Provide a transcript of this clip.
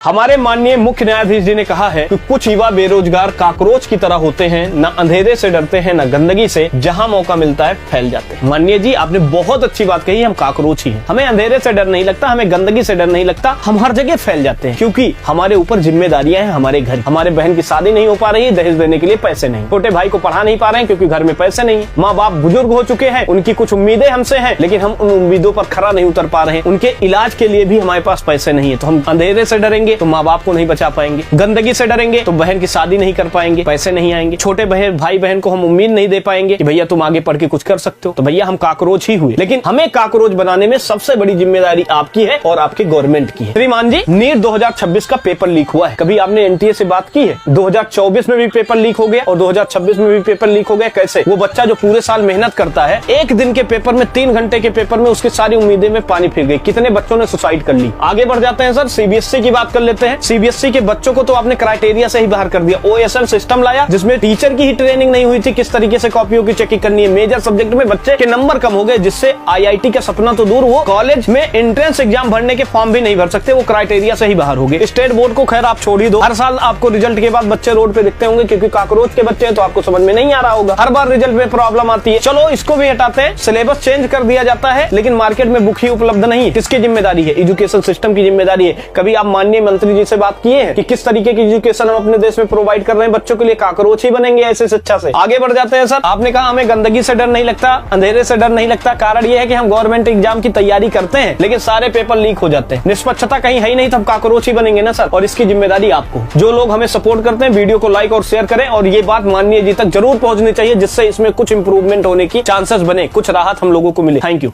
हमारे माननीय मुख्य न्यायाधीश जी ने कहा है कि कुछ युवा बेरोजगार काकरोच की तरह होते हैं, न अंधेरे से डरते हैं न गंदगी से, जहां मौका मिलता है फैल जाते हैं। माननीय जी आपने बहुत अच्छी बात कही, हम काकरोच ही हैं। हमें अंधेरे से डर नहीं लगता, हमें गंदगी से डर नहीं लगता, हम हर जगह फैल जाते हैं क्योंकि हमारे ऊपर जिम्मेदारियां हैं। हमारे घर, हमारे बहन की शादी नहीं हो पा रही है, दहेज देने के लिए पैसे नहीं, छोटे भाई को पढ़ा नहीं पा रहे हैं क्योंकि घर में पैसे नहीं, माँ बाप बुजुर्ग हो चुके हैं, उनकी कुछ उम्मीदें हमसे हैं लेकिन हम उन उम्मीदों पर खरा नहीं उतर पा रहे हैं, उनके इलाज के लिए भी हमारे पास पैसे नहीं है। तो हम अंधेरे से डरेंगे तो माँ बाप को नहीं बचा पाएंगे, गंदगी से डरेंगे तो बहन की शादी नहीं कर पाएंगे, पैसे नहीं आएंगे, छोटे भाई बहन को हम उम्मीद नहीं दे पाएंगे कि भैया तुम आगे पढ़ के कुछ कर सकते हो, तो भैया हम काकरोच ही हुए। लेकिन हमें काकरोच बनाने में सबसे बड़ी जिम्मेदारी आपकी है और आपके गवर्नमेंट की है। श्रीमान जी, नीट 2026 का पेपर लीक हुआ है, कभी आपने एनटीए से बात की है? 2024 में भी पेपर लीक हो गया और 2026 में भी पेपर लीक हो गया। कैसे? वो बच्चा जो पूरे साल मेहनत करता है, एक दिन के पेपर में, 3 घंटे के पेपर में उसकी सारी उम्मीदें में पानी फिर गई। कितने बच्चों ने सुसाइड कर ली। आगे बढ़ जाते हैं सर, सीबीएसई की बात कर लेते हैं। सीबीएसई के बच्चों को तो आपने क्राइटेरिया से ही बाहर कर दिया। ओएसएल सिस्टम लाया जिसमें टीचर की ही ट्रेनिंग नहीं हुई थी किस तरीके से कॉपियों की चेकिंग करनी है। मेजर सब्जेक्ट में बच्चे के नंबर कम हो गए जिससे आईआईटी का सपना तो दूर, वो कॉलेज में एंट्रेंस एग्जाम भरने के फॉर्म भी नहीं भर सकते, वो क्राइटेरिया से ही बाहर हो गए। स्टेट बोर्ड को खैर आप छोड़ ही दो, हर साल आपको रिजल्ट के बाद बच्चे रोड पे दिखते होंगे क्योंकि काकरोच के बच्चे हैं तो आपको समझ में नहीं आ रहा होगा, हर बार रिजल्ट में प्रॉब्लम आती है। चलो इसको भी हटाते हैं, सिलेबस चेंज कर दिया जाता है लेकिन मार्केट में बुक ही उपलब्ध नहीं। किसकी जिम्मेदारी है? एजुकेशन सिस्टम की जिम्मेदारी है। कभी आप माननीय मंत्री जी से बात किए हैं कि किस तरीके की एजुकेशन हम अपने देश में प्रोवाइड कर रहे हैं बच्चों के लिए? काकरोच ही बनेंगे ऐसे शिक्षा से। आगे बढ़ जाते हैं सर, आपने कहा हमें गंदगी से डर नहीं लगता, अंधेरे से डर नहीं लगता। कारण ये है कि हम गवर्नमेंट एग्जाम की तैयारी करते हैं लेकिन सारे पेपर लीक हो जाते हैं। निष्पक्षता कहीं है ही नहीं, तब काकरोच ही बनेंगे ना सर। और इसकी जिम्मेदारी आपको। जो लोग हमें सपोर्ट करते हैं, वीडियो को लाइक और शेयर करें और ये बात माननीय जी तक जरूर पहुंचनी चाहिए जिससे इसमें कुछ इंप्रूवमेंट होने की चांसेस बने, कुछ राहत हम लोगों को मिले। Thank you.